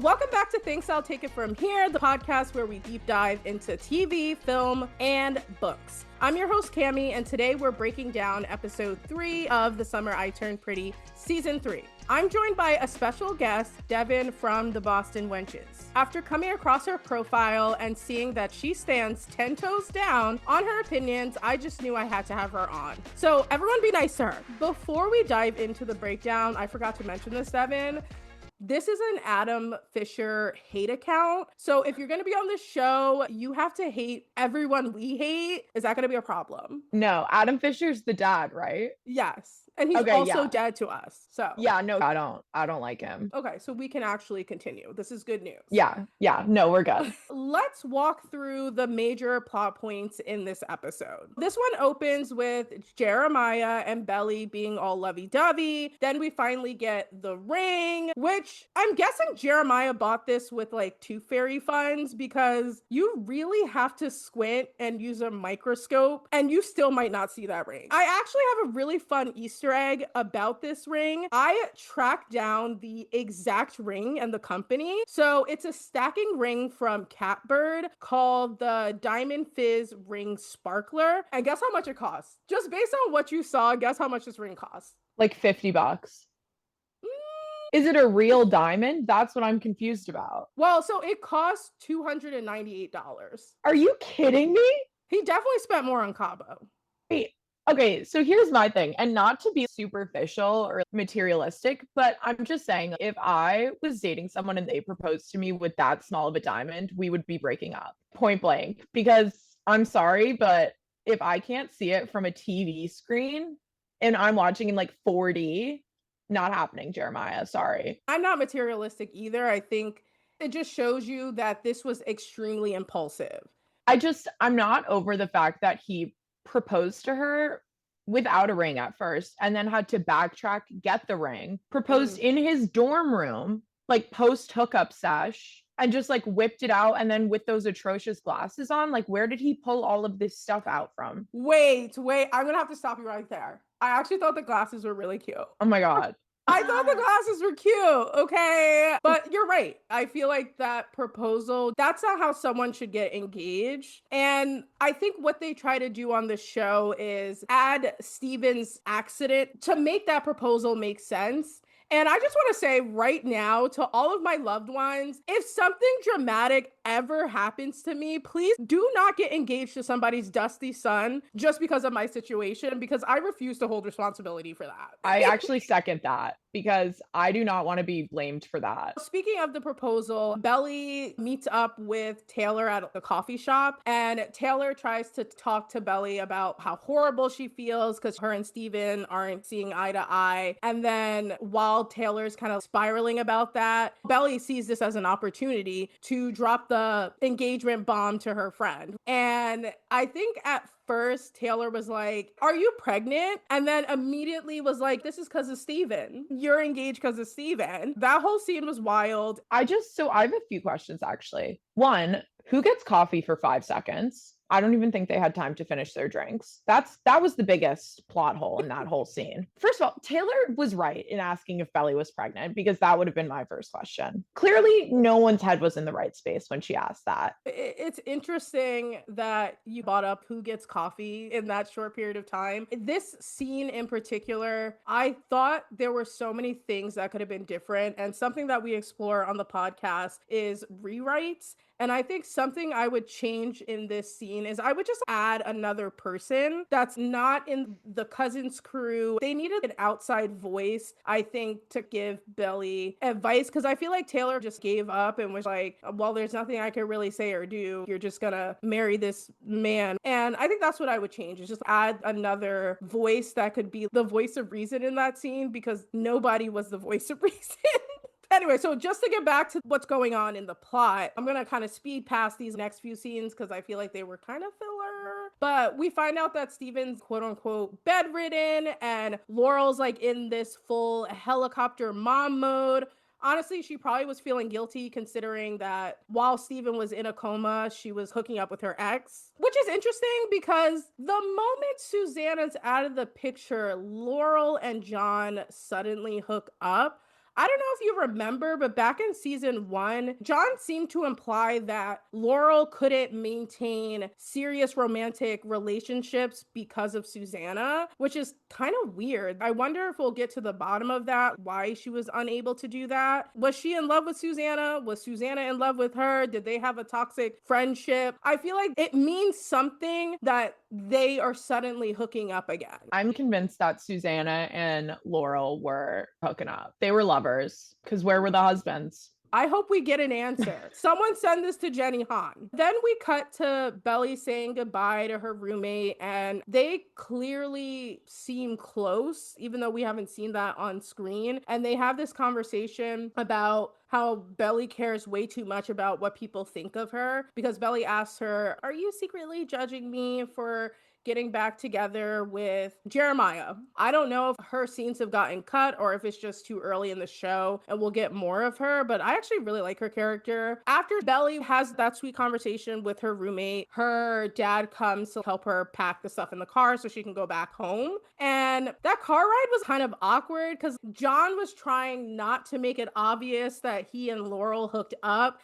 Welcome back to Thanks I'll Take It From Here, the podcast where we deep dive into TV, film, and books. I'm your host, Cammie, and today we're breaking down episode 3 of The Summer I Turned Pretty, season 3. I'm joined by a special guest, Devin from the Boston Wenches. After coming across her profile and seeing that she stands 10 toes down on her opinions, I just knew I had to have her on. So everyone be nice to her. Before we dive into the breakdown, I forgot to mention this, Devin. This is an Adam Fisher hate account. So if you're going to be on the show, you have to hate everyone we hate. Is that going to be a problem? No, Adam Fisher's the dad, right? Yes. And he's also dead to us. So yeah, no, I don't like him. Okay, so we can actually continue. This is good news. Yeah, no, we're good. Let's walk through the major plot points in this episode. This one opens with Jeremiah and Belly being all lovey-dovey. Then we finally get the ring, which I'm guessing Jeremiah bought this with like Tooth Fairy funds, because you really have to squint and use a microscope and you still might not see that ring. I actually have a really fun Easter egg about this ring. I tracked down the exact ring and the company. So it's a stacking ring from Catbird called the Diamond Fizz Ring Sparkler. And guess how much it costs? Just based on what you saw, guess how much this ring costs? Like $50. Is it a real diamond? That's what I'm confused about. Well, so it costs $298. Are you kidding me? He definitely spent more on Cabo. Wait, okay, so here's my thing, and not to be superficial or materialistic, but I'm just saying, if I was dating someone and they proposed to me with that small of a diamond, we would be breaking up, point blank, because I'm sorry, but if I can't see it from a TV screen and I'm watching in like 4D, not happening, Jeremiah, sorry. I'm not materialistic either. I think it just shows you that this was extremely impulsive. I'm not over the fact that he proposed to her without a ring at first and then had to backtrack, get the ring, proposed in his dorm room, like post hookup sesh, and just like whipped it out. And then with those atrocious glasses on, like where did he pull all of this stuff out from? Wait, I'm gonna have to stop you right there. I actually thought the glasses were really cute. Oh my God. I thought the glasses were cute, okay? But you're right. I feel like that proposal, that's not how someone should get engaged. And I think what they try to do on the show is add Steven's accident to make that proposal make sense. And I just want to say right now to all of my loved ones, if something dramatic ever happens to me, please do not get engaged to somebody's dusty son just because of my situation, because I refuse to hold responsibility for that. I actually second that, because I do not want to be blamed for that. Speaking of the proposal, Belly meets up with Taylor at the coffee shop, and Taylor tries to talk to Belly about how horrible she feels because her and Steven aren't seeing eye to eye. And then while Taylor's kind of spiraling about that, Belly sees this as an opportunity to drop the engagement bomb to her friend. And I think at first Taylor was like, "Are you pregnant?" And then immediately was like, "This is because of Steven. You're engaged because of Steven." That whole scene was wild. I have a few questions actually. One, who gets coffee for 5 seconds? I don't even think they had time to finish their drinks. That was the biggest plot hole in that whole scene. First of all, Taylor was right in asking if Belly was pregnant, because that would have been my first question. Clearly, no one's head was in the right space when she asked that. It's interesting that you brought up who gets coffee in that short period of time. This scene in particular, I thought there were so many things that could have been different. And something that we explore on the podcast is rewrites. And I think something I would change in this scene is I would just add another person that's not in the Cousins crew. They needed an outside voice, I think, to give Belly advice, because I feel like Taylor just gave up and was like, "Well, there's nothing I can really say or do. You're just gonna marry this man." And I think that's what I would change, is just add another voice that could be the voice of reason in that scene, because nobody was the voice of reason. Anyway, so just to get back to what's going on in the plot, I'm going to kind of speed past these next few scenes because I feel like they were kind of filler. But we find out that Steven's quote unquote bedridden and Laurel's like in this full helicopter mom mode. Honestly, she probably was feeling guilty considering that while Steven was in a coma, she was hooking up with her ex, which is interesting because the moment Susannah's out of the picture, Laurel and John suddenly hook up. I don't know if you remember, but back in season one, John seemed to imply that Laurel couldn't maintain serious romantic relationships because of Susannah, which is kind of weird. I wonder if we'll get to the bottom of that, why she was unable to do that. Was she in love with Susannah? Was Susannah in love with her? Did they have a toxic friendship? I feel like it means something that they are suddenly hooking up again. I'm convinced that Susannah and Laurel were hooking up. They were lovers, because where were the husbands? I hope we get an answer. Someone send this to Jenny Han. Then we cut to Belly saying goodbye to her roommate, and they clearly seem close, even though we haven't seen that on screen. And they have this conversation about how Belly cares way too much about what people think of her, because Belly asks her, "Are you secretly judging me for getting back together with Jeremiah?" I don't know if her scenes have gotten cut or if it's just too early in the show and we'll get more of her, but I actually really like her character. After Belly has that sweet conversation with her roommate, her dad comes to help her pack the stuff in the car so she can go back home. And that car ride was kind of awkward because John was trying not to make it obvious that he and Laurel hooked up.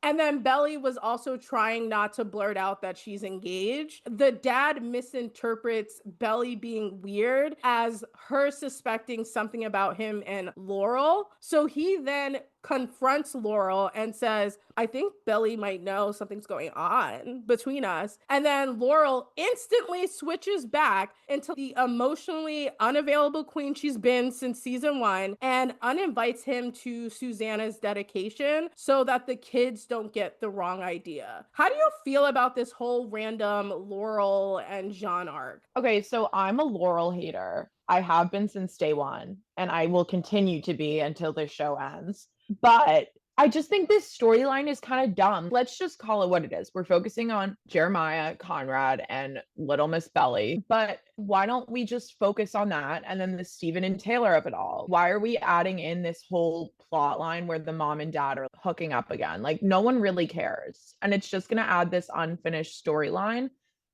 And then Belly was also trying not to blurt out that she's engaged. The dad misinterprets Belly being weird as her suspecting something about him and Laurel. So he then confronts Laurel and says, "I think Belly might know something's going on between us." And then Laurel instantly switches back into the emotionally unavailable queen she's been since season one and uninvites him to Susannah's dedication so that the kids don't get the wrong idea. How do you feel about this whole random Laurel and Jean arc? Okay, so I'm a Laurel hater. I have been since day one, and I will continue to be until this show ends. But I just think this storyline is kind of dumb. Let's just call it what it is. We're focusing on Jeremiah, Conrad, and Little Miss Belly. But why don't we just focus on that and then the Stephen and Taylor of it all? Why are we adding in this whole plot line where the mom and dad are hooking up again? Like, no one really cares. And it's just going to add this unfinished storyline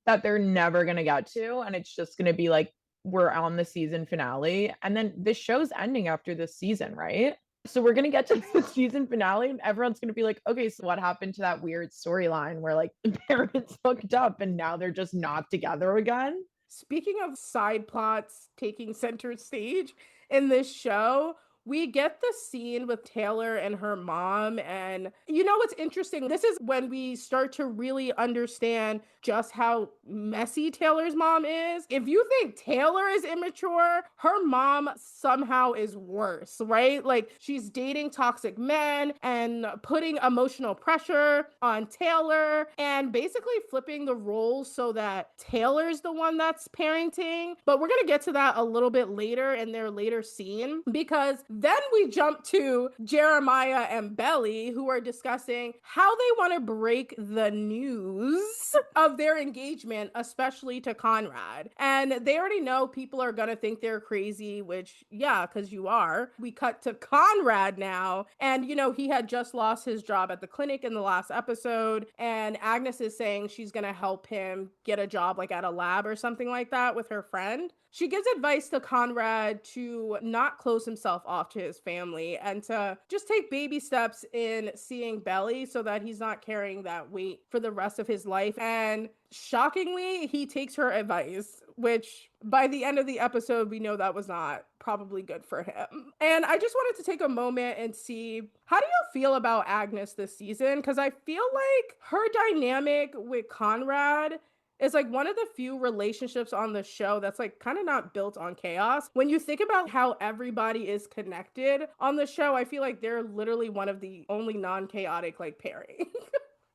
that they're never going to get to. And it's just going to be like, we're on the season finale. And then this show's ending after this season, right? So we're gonna get to the season finale, and everyone's gonna be like, okay, so what happened to that weird storyline where like the parents hooked up and now they're just not together again? Speaking of side plots taking center stage in this show, we get the scene with Taylor and her mom. And you know what's interesting? This is when we start to really understand just how messy Taylor's mom is. If you think Taylor is immature, her mom somehow is worse, right? Like she's dating toxic men and putting emotional pressure on Taylor and basically flipping the roles so that Taylor's the one that's parenting. But we're going to get to that a little bit later in their later scene, because then we jump to Jeremiah and Belly, who are discussing how they want to break the news of their engagement, especially to Conrad. And they already know people are going to think they're crazy, which, yeah, because you are. We cut to Conrad now. And, you know, he had just lost his job at the clinic in the last episode. And Agnes is saying she's going to help him get a job like at a lab or something like that with her friend. She gives advice to Conrad to not close himself off to his family and to just take baby steps in seeing Belly so that he's not carrying that weight for the rest of his life. And shockingly, he takes her advice, which by the end of the episode, we know that was not probably good for him. And I just wanted to take a moment and see, how do you feel about Agnes this season? Because I feel like her dynamic with Conrad is like one of the few relationships on the show that's like kind of not built on chaos. When you think about how everybody is connected on the show, I feel like they're literally one of the only non-chaotic like pairing.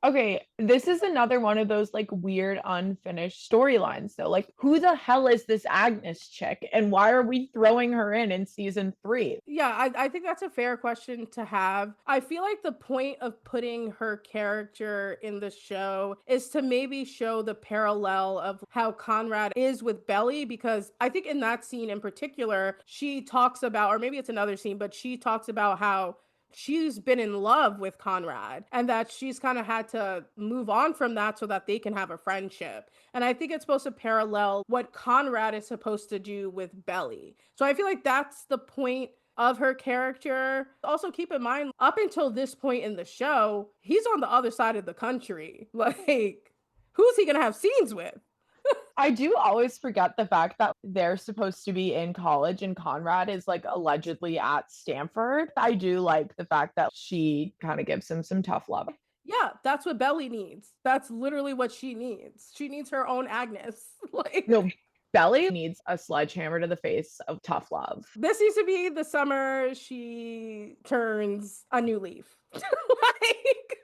Okay, this is another one of those like weird unfinished storylines though. Like, who the hell is this Agnes chick and why are we throwing her in season 3? Yeah, I think that's a fair question to have. I feel like the point of putting her character in the show is to maybe show the parallel of how Conrad is with Belly, because I think in that scene in particular, she talks about, or maybe it's another scene, but she talks about how she's been in love with Conrad and that she's kind of had to move on from that so that they can have a friendship. And I think it's supposed to parallel what Conrad is supposed to do with Belly. So I feel like that's the point of her character. Also, keep in mind, up until this point in the show, he's on the other side of the country. Like, who's he gonna have scenes with? I do always forget the fact that they're supposed to be in college and Conrad is like allegedly at Stanford. I do like the fact that she kind of gives him some tough love. Yeah, that's what Belly needs. That's literally what she needs. She needs her own Agnes. Like, No, Belly needs a sledgehammer to the face of tough love. this needs to be the summer she turns a new leaf. Like,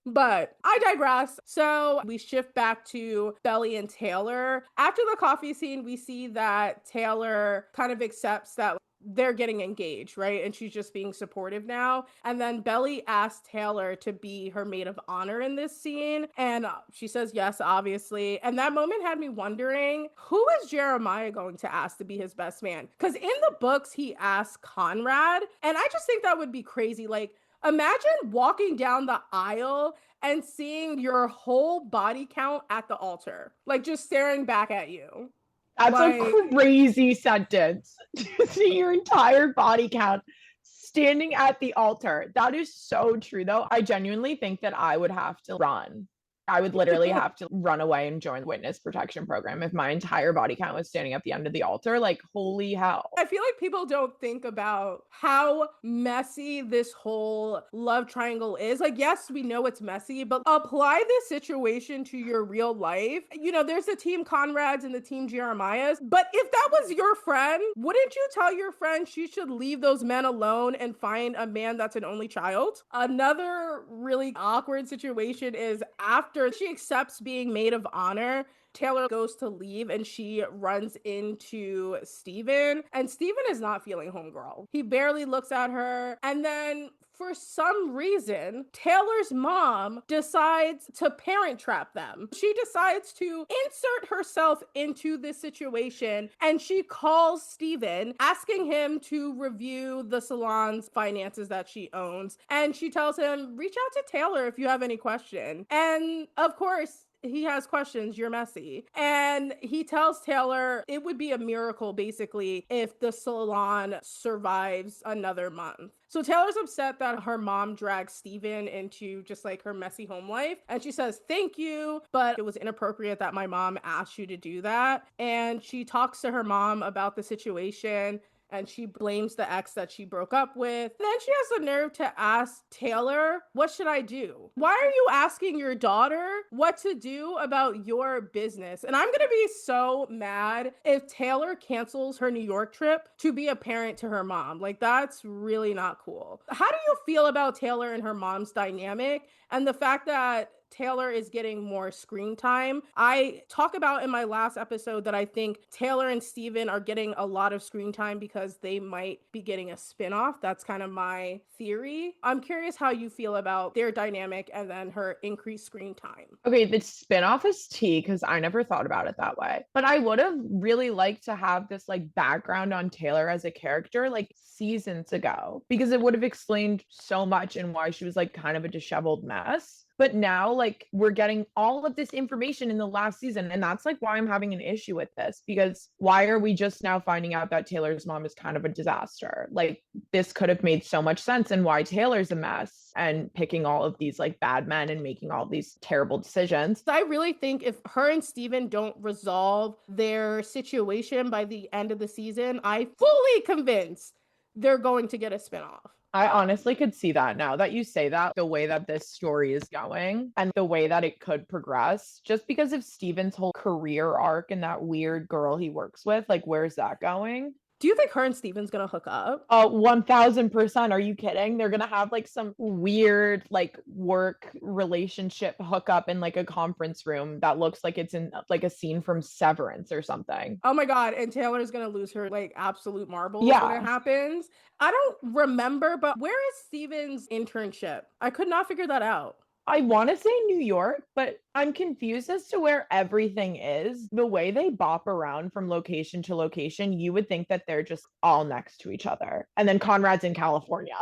but I digress. So we shift back to Belly and Taylor. After the coffee scene, we see that Taylor kind of accepts that they're getting engaged, right? And she's just being supportive now. And then Belly asks Taylor to be her maid of honor in this scene. And she says yes, obviously. And that moment had me wondering, who is Jeremiah going to ask to be his best man? Because in the books, he asked Conrad. And I just think that would be crazy. Like, imagine walking down the aisle and seeing your whole body count at the altar, like just staring back at you. That's Like, a crazy sentence. To see your entire body count standing at the altar. That is so true, though. I genuinely think that I would have to run. I would literally have to run away and join the witness protection program if my entire body count was standing at the end of the altar. Like, holy hell. I feel like people don't think about how messy this whole love triangle is. Like, yes, we know it's messy, but apply this situation to your real life. You know, there's the team Conrads and the team Jeremiahs. But if that was your friend, wouldn't you tell your friend she should leave those men alone and find a man that's an only child? Another really awkward situation is after she accepts being maid of honor, Taylor goes to leave and she runs into Steven, and Steven is not feeling homegirl. He barely looks at her. And then for some reason, Taylor's mom decides to parent trap them. She decides to insert herself into this situation, and she calls Steven, asking him to review the salon's finances that she owns. And she tells him, reach out to Taylor if you have any question. And of course, he has questions, you're messy. And he tells Taylor it would be a miracle, basically, if the salon survives another month. So Taylor's upset that her mom dragged Steven into just like her messy home life. And she says, thank you, but it was inappropriate that my mom asked you to do that. And she talks to her mom about the situation, and she blames the ex that she broke up with. And then she has the nerve to ask Taylor, what should I do? Why are you asking your daughter what to do about your business? And I'm gonna be so mad if Taylor cancels her New York trip to be a parent to her mom. Like, that's really not cool. How do you feel about Taylor and her mom's dynamic and the fact that Taylor is getting more screen time? I talk about in my last episode that I think Taylor and Steven are getting a lot of screen time because they might be getting a spinoff. That's kind of my theory. I'm curious how you feel about their dynamic and then her increased screen time. Okay, the spinoff is tea because I never thought about it that way. But I would have really liked to have this like background on Taylor as a character like seasons ago, because it would have explained so much and why she was like kind of a disheveled mess. But now, like, we're getting all of this information in the last season. And that's like why I'm having an issue with this, because why are we just now finding out that Taylor's mom is kind of a disaster? Like, this could have made so much sense, and why Taylor's a mess and picking all of these like bad men and making all these terrible decisions. I really think if her and Steven don't resolve their situation by the end of the season, I'm fully convinced they're going to get a spinoff. I honestly could see that now that you say that, the way that this story is going and the way that it could progress, just because of Steven's whole career arc and that weird girl he works with. Like, where's that going? Do you think her and Steven's gonna hook up? 1000%. Are you kidding? They're gonna have like some weird like work relationship hookup in like a conference room that looks like it's in like a scene from Severance or something. Oh my God. And Taylor's gonna lose her like absolute marbles Yeah. when it happens. I don't remember, but where is Steven's internship? I could not figure that out. I want to say New York, but I'm confused as to where everything is. The way they bop around from location to location, you would think that they're just all next to each other. And then Conrad's in California.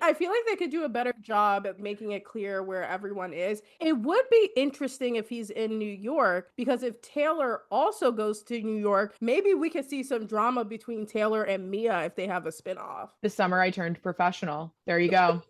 I feel like they could do a better job at making it clear where everyone is. It would be interesting if he's in New York, because if Taylor also goes to New York, maybe we could see some drama between Taylor and Mia if they have a spinoff. The summer I turned professional. There you go.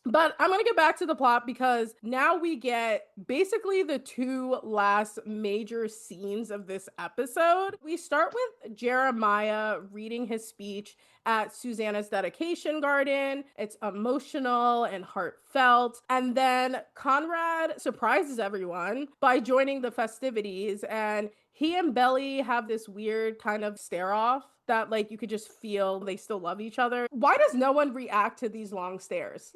But I'm going to get back to the plot because now we get basically the two last major scenes of this episode. We start with Jeremiah reading his speech at Susannah's dedication garden. It's emotional and heartfelt. And then Conrad surprises everyone by joining the festivities, and he and Belly have this weird kind of stare off that like you could just feel they still love each other. Why does no one react to these long stares?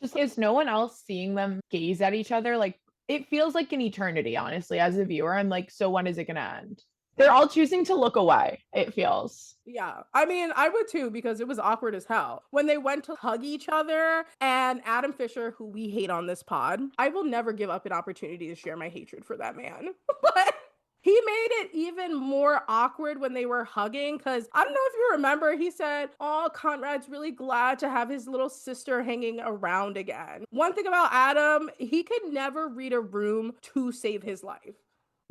Just is no one else seeing them gaze at each other? Like it feels like an eternity, honestly, as a viewer. I'm like, so when is it gonna end? They're all choosing to look away, it feels. Yeah. I mean, I would too, because it was awkward as hell. When they went to hug each other, and Adam Fisher, who we hate on this pod, I will never give up an opportunity to share my hatred for that man. But he made it even more awkward when they were hugging, because I don't know if you remember, he said, oh, Conrad's really glad to have his little sister hanging around again. One thing about Adam, he could never read a room to save his life.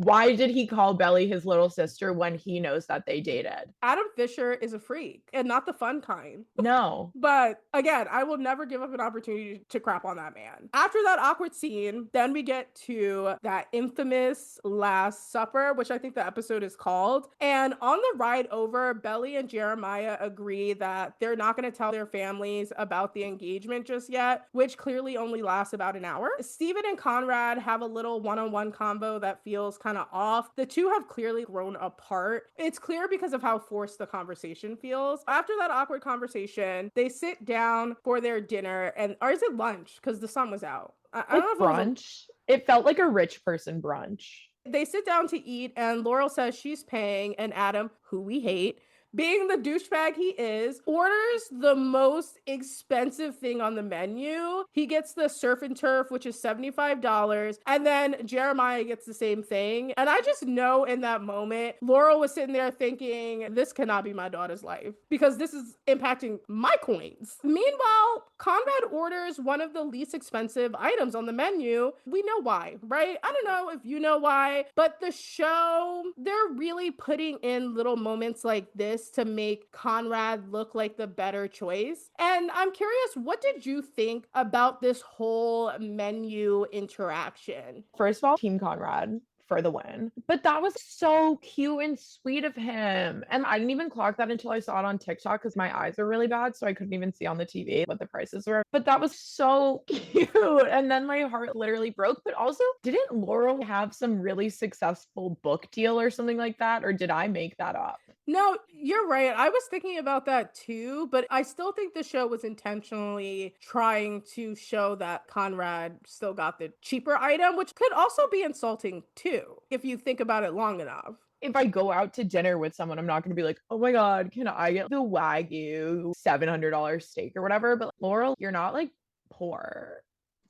Why did he call Belly his little sister when he knows that they dated? Adam Fisher is a freak, and not the fun kind. No. But again, I will never give up an opportunity to crap on that man. After that awkward scene, then we get to that infamous Last Supper, which I think the episode is called. And on the ride over, Belly and Jeremiah agree that they're not going to tell their families about the engagement just yet, which clearly only lasts about an hour. Steven and Conrad have a little one-on-one convo that feels kind of off. The two have clearly grown apart. It's clear because of how forced the conversation feels. After that awkward conversation, they sit down for their dinner, or is it lunch? Because the sun was out. I don't know if brunch. It felt like a rich person brunch. They sit down to eat, and Laurel says she's paying, and Adam, who we hate, being the douchebag he is, orders the most expensive thing on the menu. He gets the surf and turf, which is $75, and then Jeremiah gets the same thing. And I just know in that moment, Laurel was sitting there thinking, this cannot be my daughter's life, because this is impacting my coins. Meanwhile, Conrad orders one of the least expensive items on the menu. We know why, right? I don't know if you know why, but the show, they're really putting in little moments like this to make Conrad look like the better choice. And I'm curious, what did you think about this whole menu interaction? First of all, Team Conrad for the win. But that was so cute and sweet of him. And I didn't even clock that until I saw it on TikTok because my eyes are really bad. So I couldn't even see on the TV what the prices were. But that was so cute. And then my heart literally broke. But also, didn't Laurel have some really successful book deal or something like that? Or did I make that up? No, you're right. I was thinking about that too, but I still think the show was intentionally trying to show that Conrad still got the cheaper item, which could also be insulting too, if you think about it long enough. If I go out to dinner with someone, I'm not going to be like, oh my God, can I get the Wagyu $700 steak or whatever? But Laurel, you're not like poor.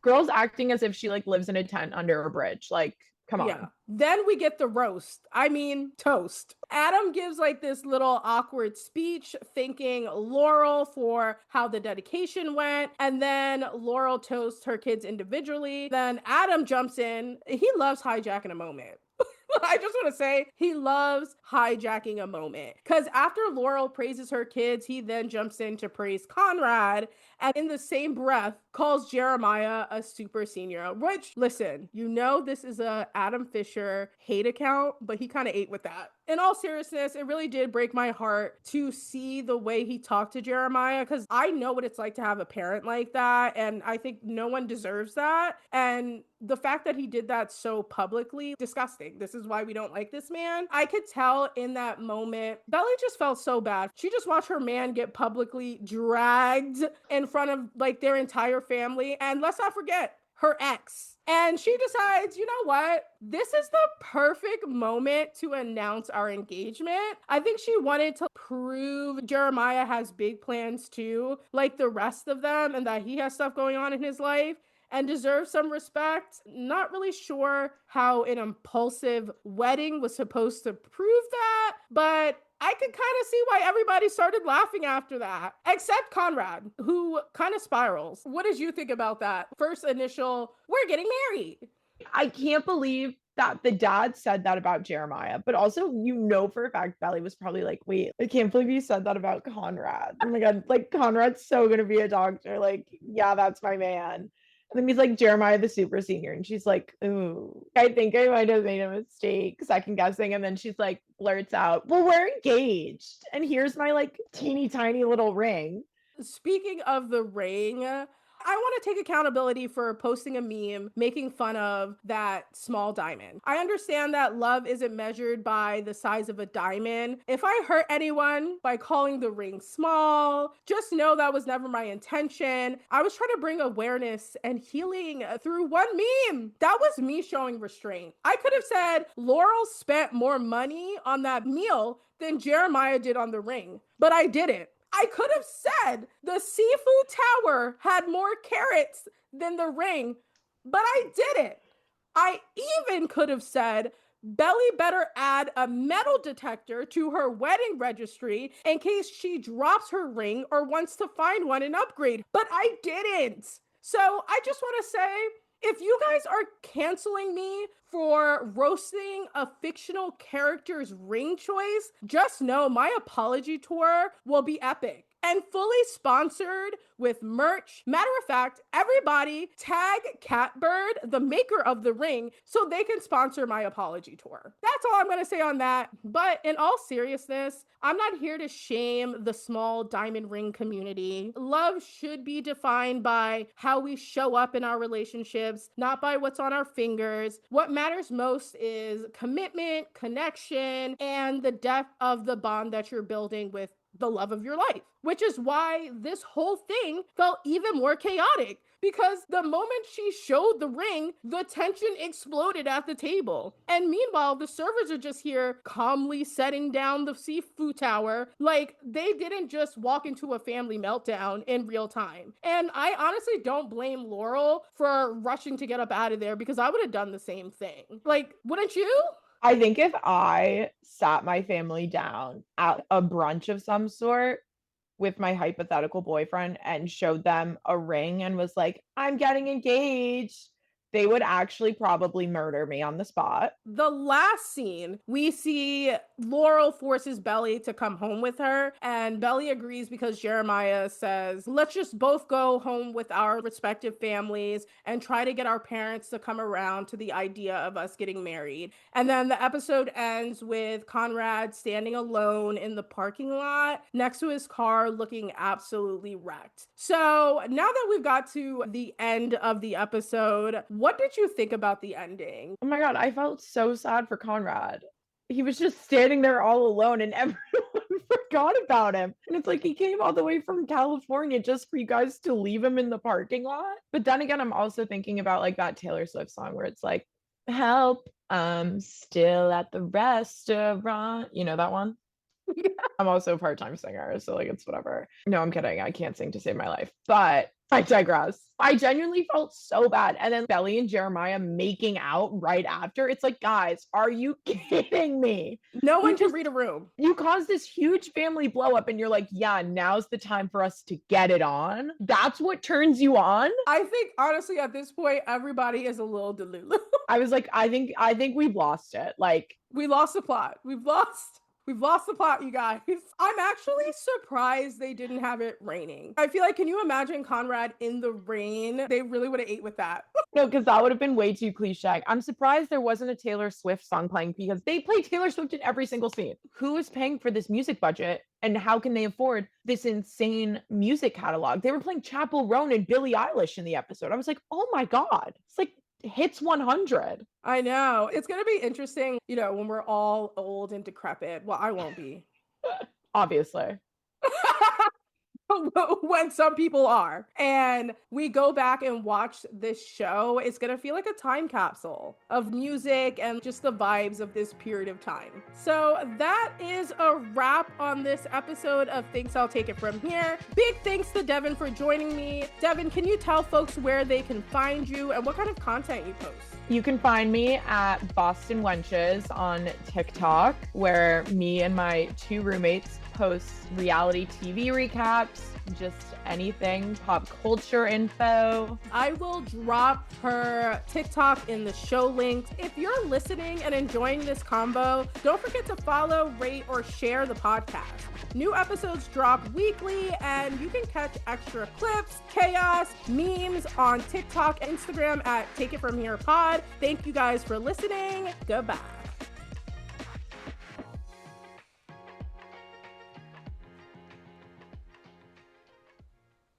Girl's acting as if she like lives in a tent under a bridge. Like, come on. Yeah. Then we get the roast. I mean, toast. Adam gives like this little awkward speech thanking Laurel for how the dedication went. And then Laurel toasts her kids individually. Then Adam jumps in. He loves hijacking a moment. I just want to say he loves hijacking a moment, because after Laurel praises her kids, he then jumps in to praise Conrad, and in the same breath calls Jeremiah a super senior, which, listen, you know, this is a Adam Fisher hate account, but he kind of ate with that. In all seriousness, it really did break my heart to see the way he talked to Jeremiah, because I know what it's like to have a parent like that, and I think no one deserves that. And the fact that he did that so publicly, disgusting. This is why we don't like this man. I could tell in that moment, Belly just felt so bad. She just watched her man get publicly dragged in front of like their entire family. And let's not forget, her ex. And she decides, you know what? This is the perfect moment to announce our engagement. I think she wanted to prove Jeremiah has big plans too, like the rest of them, and that he has stuff going on in his life and deserves some respect. Not really sure how an impulsive wedding was supposed to prove that, but I could kind of see why everybody started laughing after that, except Conrad, who kind of spirals. What did you think about that? First initial, we're getting married. I can't believe that the dad said that about Jeremiah, but also, for a fact, Belly was probably like, wait, I can't believe you said that about Conrad. Oh my God, like Conrad's so going to be a doctor. Like, yeah, that's my man. And then he's like, Jeremiah, the super senior. And she's like, ooh, I think I might have made a mistake, second guessing. And then she's like, blurts out, well, we're engaged. And here's my like teeny tiny little ring. Speaking of the ring, I want to take accountability for posting a meme making fun of that small diamond. I understand that love isn't measured by the size of a diamond. If I hurt anyone by calling the ring small, just know that was never my intention. I was trying to bring awareness and healing through one meme. That was me showing restraint. I could have said Laurel spent more money on that meal than Jeremiah did on the ring, but I didn't. I could have said the seafood tower had more carrots than the ring, but I didn't. I even could have said Belly better add a metal detector to her wedding registry in case she drops her ring or wants to find one and upgrade, but I didn't. So I just want to say, if you guys are canceling me for roasting a fictional character's ring choice, just know my apology tour will be epic and fully sponsored with merch. Matter of fact, everybody tag Catbird, the maker of the ring, so they can sponsor my apology tour. That's all I'm going to say on that. But in all seriousness, I'm not here to shame the small diamond ring community. Love should be defined by how we show up in our relationships, not by what's on our fingers. What matters most is commitment, connection, and the depth of the bond that you're building with the love of your life, which is why this whole thing felt even more chaotic, because the moment she showed the ring, the tension exploded at the table. And meanwhile, the servers are just here calmly setting down the seafood tower like they didn't just walk into a family meltdown in real time. And I honestly don't blame Laurel for rushing to get up out of there, because I would have done the same thing. Like, wouldn't you? I think if I sat my family down at a brunch of some sort with my hypothetical boyfriend and showed them a ring and was like, I'm getting engaged, they would actually probably murder me on the spot. The last scene, we see Laurel forces Belly to come home with her, and Belly agrees because Jeremiah says, let's just both go home with our respective families and try to get our parents to come around to the idea of us getting married. And then the episode ends with Conrad standing alone in the parking lot next to his car looking absolutely wrecked. So now that we've got to the end of the episode, what did you think about the ending? Oh my God, I felt so sad for Conrad. He was just standing there all alone and everyone forgot about him. And it's like he came all the way from California just for you guys to leave him in the parking lot. But then again, I'm also thinking about like that Taylor Swift song where it's like, help, I'm still at the restaurant. You know that one? I'm also a part-time singer, so like it's whatever. No, I'm kidding. I can't sing to save my life. But I digress. I genuinely felt so bad. And then Belly and Jeremiah making out right after. It's like, guys, are you kidding me? No one can read a room. You caused this huge family blow up and you're like, yeah, now's the time for us to get it on. That's what turns you on. I think honestly at this point, everybody is a little delulu. I was like, I think we've lost it. Like, we lost the plot. We've lost the plot, you guys. I'm actually surprised they didn't have it raining. I feel like, can you imagine Conrad in the rain? They really would have ate with that. No, because that would have been way too cliche. I'm surprised there wasn't a Taylor Swift song playing, because they play Taylor Swift in every single scene. Who is paying for this music budget, and how can they afford this insane music catalog? They were playing Chappell Roan and Billie Eilish in the episode. I was like, oh my God. It's like hits 100. I know. It's going to be interesting, when we're all old and decrepit. Well, I won't be. Obviously. when some people are. And we go back and watch this show, it's gonna feel like a time capsule of music and just the vibes of this period of time. So that is a wrap on this episode of Thanks, I'll Take It From Here. Big thanks to Devin for joining me. Devin, can you tell folks where they can find you and what kind of content you post? You can find me at Boston Wenches on TikTok, where me and my 2 roommates post reality TV recaps, just anything, pop culture info. I will drop her TikTok in the show links. If you're listening and enjoying this combo, don't forget to follow, rate, or share the podcast. New episodes drop weekly, and you can catch extra clips, chaos, memes on TikTok and Instagram at Take It From Here Pod. Thank you guys for listening. Goodbye.